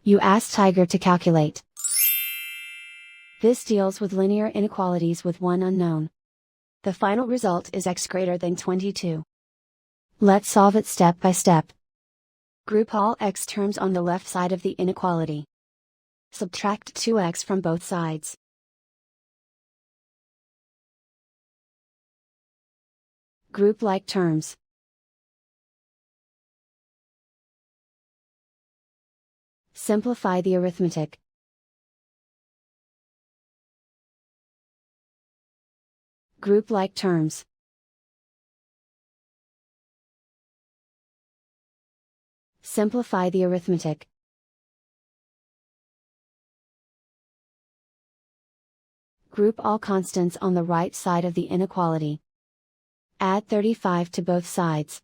You ask Tiger to calculate. This deals with linear inequalities with one unknown. The final result is x greater than 22. Let's solve it step by step. Group all x terms on the left side of the inequality. Subtract 2x from both sides. Group like terms. Simplify the arithmetic. Group like terms. Simplify the arithmetic. Group all constants on the right side of the inequality. Add 35 to both sides.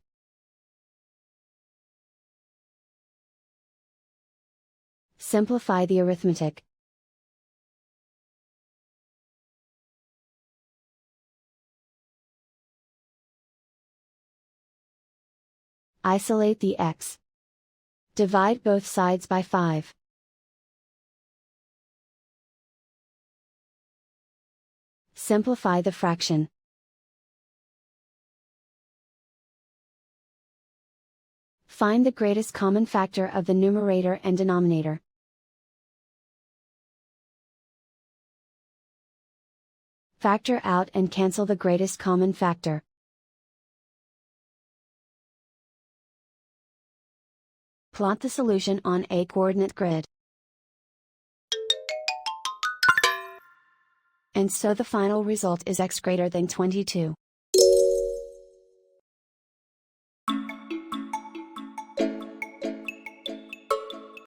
Simplify the arithmetic. Isolate the x. Divide both sides by 5. Simplify the fraction. Find the greatest common factor of the numerator and denominator. Factor out and cancel the greatest common factor. Plot the solution on a coordinate grid. And so the final result is x greater than 22.